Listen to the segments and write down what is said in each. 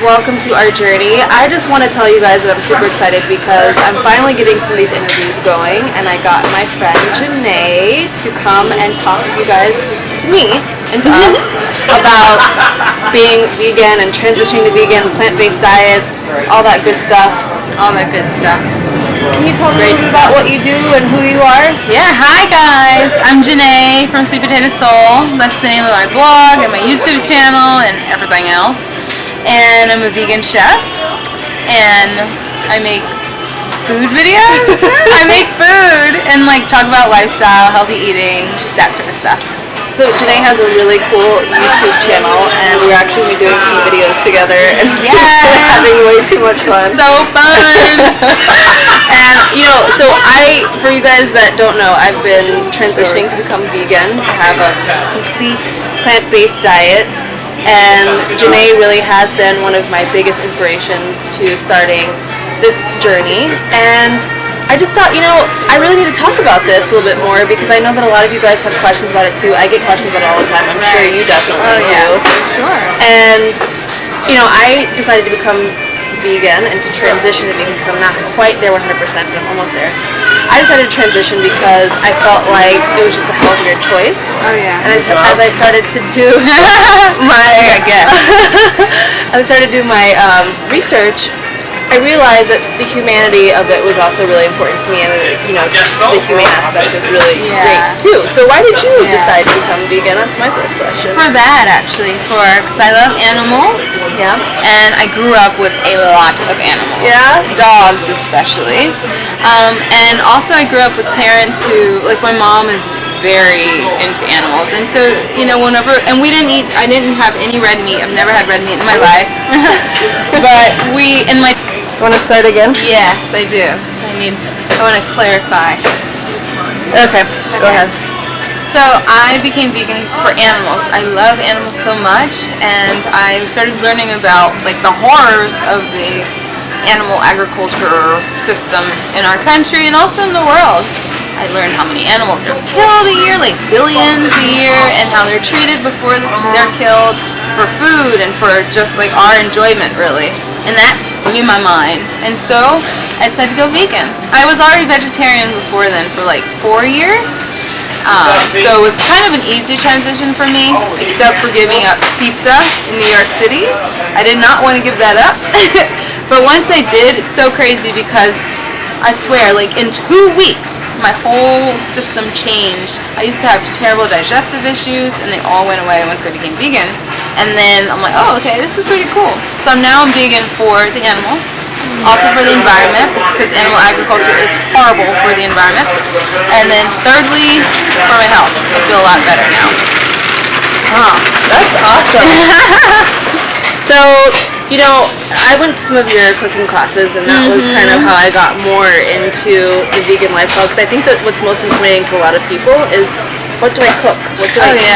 welcome to our journey. I just want to tell you guys that I'm super excited because I'm finally getting some of these interviews going, and I got my friend Jenné to come and talk to you guys, to me, and to us, about being vegan and transitioning to vegan, plant-based diet, all that good stuff. All that good stuff. Can you tell me about what you do and who you are? Yeah, hi guys. I'm Jenné from Sweet Potato Soul. That's the name of my blog and my YouTube channel and everything else. And I'm a vegan chef. And I make food videos. I make food and talk about lifestyle, healthy eating, that sort of stuff. So Jenné has a really cool YouTube channel, and we're actually doing some videos together, and we're having way too much fun. So fun! And so for you guys that don't know, I've been transitioning to become vegan, to have a complete plant-based diet, and Jenné really has been one of my biggest inspirations to starting this journey. And I just thought, I really need to talk about this a little bit more because I know that a lot of you guys have questions about it too. I get questions about it all the time. I'm sure you definitely do. Sure. And, I decided to become vegan and to transition to vegan because I'm not quite there 100%, but I'm almost there. I decided to transition because I felt like it was just a healthier choice. Oh yeah. And as I started to do my research, I realized that the humanity of it was also really important to me, and just the humane aspect is really great too. So why did you decide to become vegan? That's my first question. For that, actually, because I love animals. Yeah. And I grew up with a lot of animals. Yeah. Dogs especially. And also I grew up with parents who, my mom is very into animals, and so I didn't have any red meat. I've never had red meat in my life. But You want to start again? Yes, I do. So I want to clarify. Okay, go ahead. So I became vegan for animals. I love animals so much, and I started learning about the horrors of the animal agriculture system in our country and also in the world. I learned how many animals are killed a year, billions a year, and how they're treated before they're killed for food and for just our enjoyment, really. And that blew my mind. And so I decided to go vegan. I was already vegetarian before then for 4 years. So it was kind of an easy transition for me, except for giving up pizza in New York City. I did not want to give that up. But once I did, it's so crazy because I swear, in 2 weeks, my whole system changed. I used to have terrible digestive issues, and they all went away once I became vegan. And then I'm like, oh, okay, this is pretty cool. So now I'm vegan for the animals, also for the environment, because animal agriculture is horrible for the environment. And then thirdly, for my health. I feel a lot better now. Oh, that's awesome. So, I went to some of your cooking classes, and that was kind of how I got more into the vegan lifestyle, because I think that what's most intimidating to a lot of people is, what do I cook? What do I eat?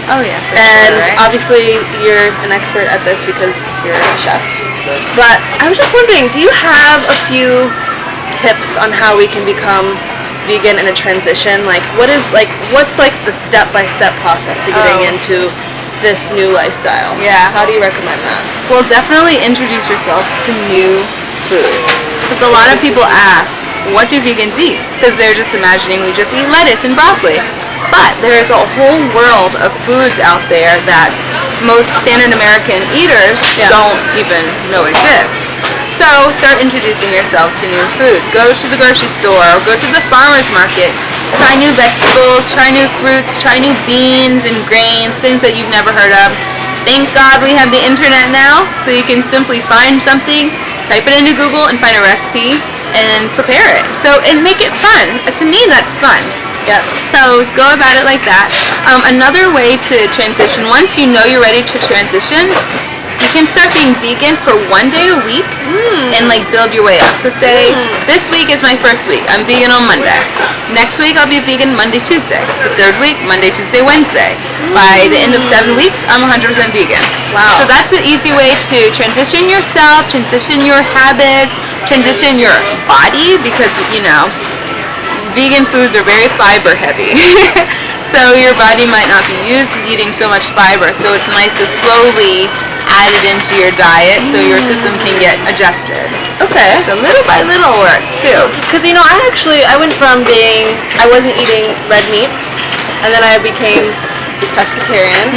Oh yeah. And obviously you're an expert at this because you're a chef. But I was just wondering, do you have a few tips on how we can become vegan in a transition? What's the step-by-step process to getting into this new lifestyle? Yeah. How do you recommend that? Well, definitely introduce yourself to new foods. Because a lot of people ask, what do vegans eat? Because they're just imagining we just eat lettuce and broccoli. But there is a whole world of foods out there that most standard American eaters don't even know exist. So start introducing yourself to new foods. Go to the grocery store, go to the farmer's market, try new vegetables, try new fruits, try new beans and grains, things that you've never heard of. Thank God we have the internet now, so you can simply find something, type it into Google and find a recipe and prepare it. And make it fun. To me, that's fun. Yes. So go about it like that. Another way to transition, once you know you're ready to transition, you can start being vegan for 1 day a week and build your way up. So say, this week is my first week. I'm vegan on Monday. Next week I'll be vegan Monday, Tuesday. The third week, Monday, Tuesday, Wednesday. By the end of 7 weeks, I'm 100% vegan. Wow. So that's an easy way to transition yourself, transition your habits, transition your body, because, vegan foods are very fiber heavy. So your body might not be used to eating so much fiber. So it's nice to slowly added into your diet so your system can get adjusted. Okay. So little by little works too. Because I went from I wasn't eating red meat, and then I became pescatarian,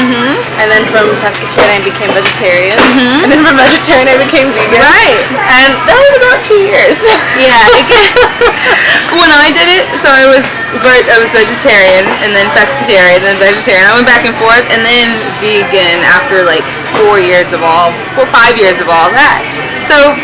and then from pescatarian I became vegetarian, and then from vegetarian I became vegan. Right. And that was about 2 years. Yeah. When I did it, so I was vegetarian, and then pescatarian, then vegetarian. I went back and forth, and then vegan after like 5 years of all that. So.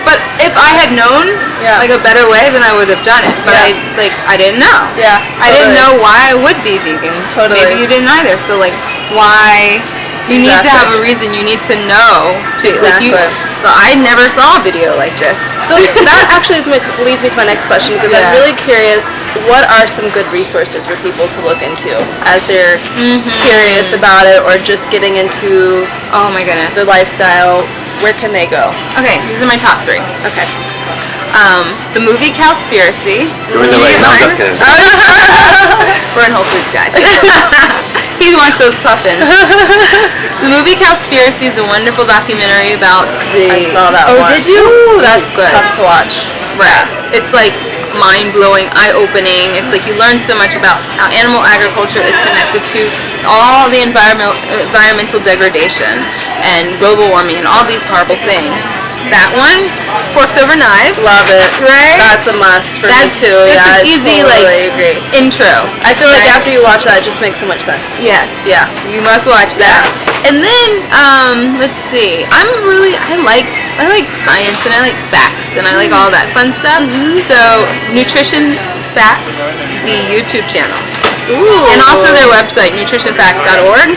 But if I had known like a better way, then I would have done it. But I didn't know. Yeah. I didn't know why I would be vegan. Totally. Maybe you didn't either. So like, why? You need to have a reason. You need to know. But I never saw a video like this. So that actually leads me to my next question, because I'm really curious, what are some good resources for people to look into as they're curious about it or just getting into Oh my goodness. the lifestyle? Where can they go? Okay, these are my top 3. Okay. The movie Cowspiracy. You're in the right. No, I'm just kidding. We're in Whole Foods, guys. He wants those puffins. The movie Cowspiracy is a wonderful documentary about I saw that one. did you? Ooh, that's good. tough to watch. Right. It's like mind-blowing, eye-opening. It's like you learn so much about how animal agriculture is connected to all the environmental degradation and global warming and all these horrible things. That one, Forks Over Knives. Love it. Right? That's a must for me too. It's Yeah, an easy totally agree. intro. I feel like after you watch that, it just makes so much sense. Yes. Yeah. You must watch that. And then let's see. I like science, and I like facts, and I like all that fun stuff. So Nutrition Facts, the YouTube channel. Ooh. And also their website, nutritionfacts.org.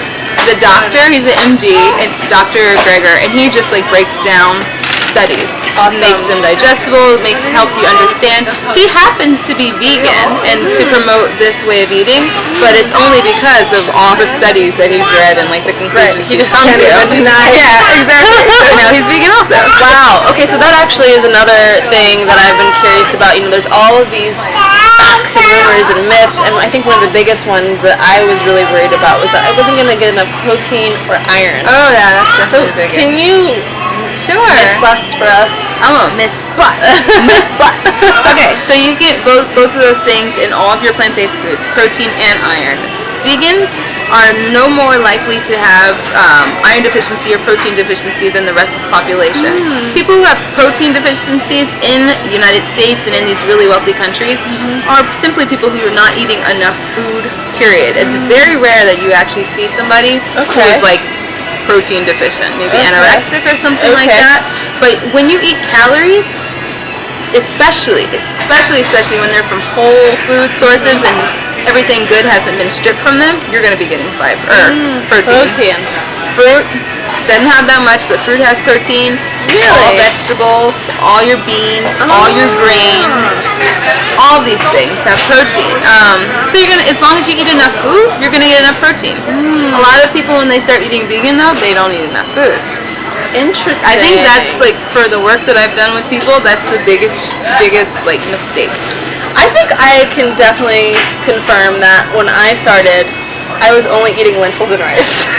The doctor, he's an MD, and Dr. Greger, and he just like breaks down studies. Awesome. Makes them digestible, helps you understand. He happens to be vegan and to promote this way of eating, but it's only because of all the studies that he's read and like the conclusions He just come can't to. even deny it. Yeah, exactly. So now he's vegan also. Wow. Okay, so that actually is another thing that I've been curious about. There's all of these facts and rumors and myths, and I think one of the biggest ones that I was really worried about was that I wasn't going to get enough protein or iron. Oh yeah, that's So definitely the biggest. can you myth bust for us? I'm a myth bust. Okay, so you get both of those things in all of your plant-based foods, protein and iron. Vegans are no more likely to have iron deficiency or protein deficiency than the rest of the population. People who have protein deficiencies in the United States and in these really wealthy countries are simply people who are not eating enough food, period. It's very rare that you actually see somebody who is like protein deficient, maybe anorexic or something like that. But when you eat calories, especially when they're from whole food sources and everything good hasn't been stripped from them, you're going to be getting protein. Fruit doesn't have that much, but fruit has protein. Really? All vegetables, all your beans, all your grains, all these things have protein. So as long as you eat enough food, you're gonna get enough protein. A lot of people, when they start eating vegan though, they don't eat enough food. Interesting. I think that's like, for the work that I've done with people, that's the biggest like mistake. I think I can definitely confirm that when I started, I was only eating lentils and rice.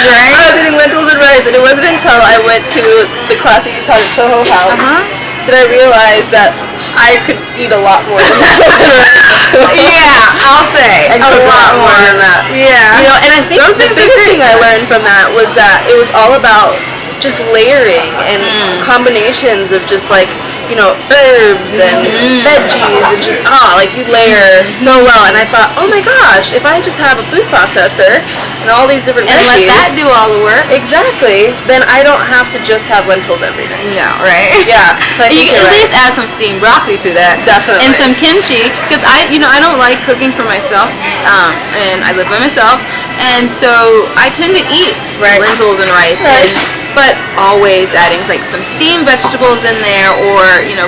Right? I was eating lentils and rice, and it wasn't until I went to the class that you taught at Soho House that I realized that I could eat a lot more than lentils and rice. Yeah, I'll say A lot more than that. Yeah. And I think the biggest thing I learned from that was that it was all about just layering and combinations of just like, herbs and veggies and just, you layer so well. And I thought, oh my gosh, if I just have a food processor and all these different And veggies, let that do all the work. exactly, then I don't have to just have lentils every day. No, right? Yeah. So I You think can you're at right. least add some steamed broccoli to that. Definitely. And some kimchi, because I don't like cooking for myself, and I live by myself, and so I tend to eat lentils and rice, but always adding like some steamed vegetables in there, or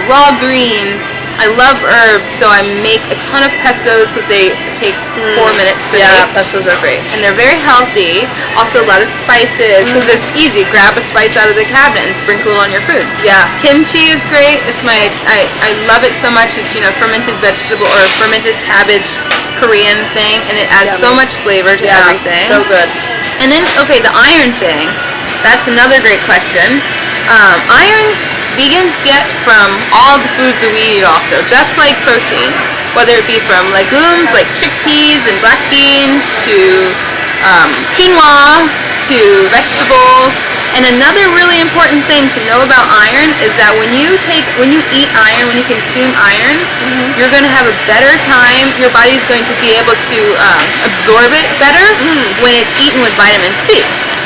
raw greens. I love herbs, so I make a ton of pestos because they take 4 minutes to make. Yeah, pestos are great. And they're very healthy. Also a lot of spices, because it's easy. Grab a spice out of the cabinet and sprinkle it on your food. Yeah. Kimchi is great. It's I love it so much. It's fermented vegetable or fermented cabbage Korean thing, and it adds so much flavor to everything. So good. And then the iron thing. That's another great question. Iron, vegans get from all the foods that we eat also, just like protein. Whether it be from legumes like chickpeas and black beans to quinoa to vegetables. And another really important thing to know about iron is that when you eat iron, when you consume iron, you're going to have a better time. Your body's going to be able to absorb it better when it's eaten with vitamin C.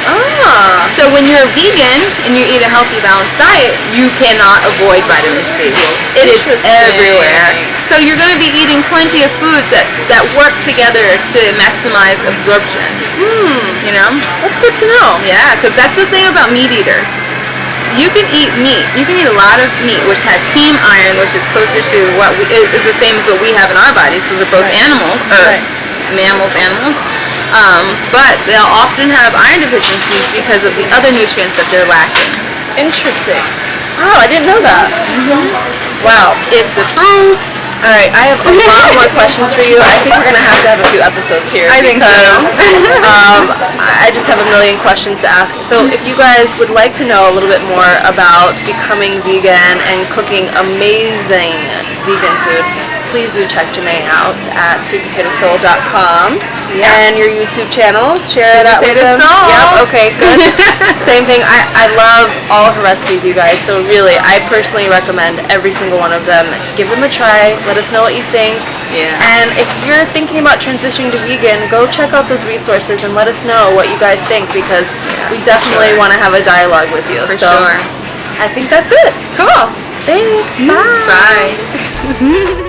Ah. So when you're vegan and you eat a healthy, balanced diet, you cannot avoid vitamin C. It is everywhere. So you're going to be eating plenty of foods that work together to maximize absorption. You know? That's good to know. Yeah, because that's the thing about meat eaters. You can eat meat. You can eat a lot of meat, which has heme iron, which is closer to what is the same as what we have in our bodies. Those are both animals, or mammals, animals. But they'll often have iron deficiencies because of the other nutrients that they're lacking. Interesting. Oh, I didn't know that. Wow. It's the truth. All right, I have a lot more questions for you. I think we're gonna have to have a few episodes here. I think so. I just have a million questions to ask. So, if you guys would like to know a little bit more about becoming vegan and cooking amazing vegan food, please do check Jenné out at sweetpotatosoul.com and your YouTube channel. Share that with them. Yep. Okay. Good. Same thing. I love all her recipes, you guys. So really, I personally recommend every single one of them. Give them a try. Let us know what you think. Yeah. And if you're thinking about transitioning to vegan, go check out those resources and let us know what you guys think, because we definitely want to have a dialogue with you. For so sure. I think that's it. Cool. Thanks. Bye. Bye.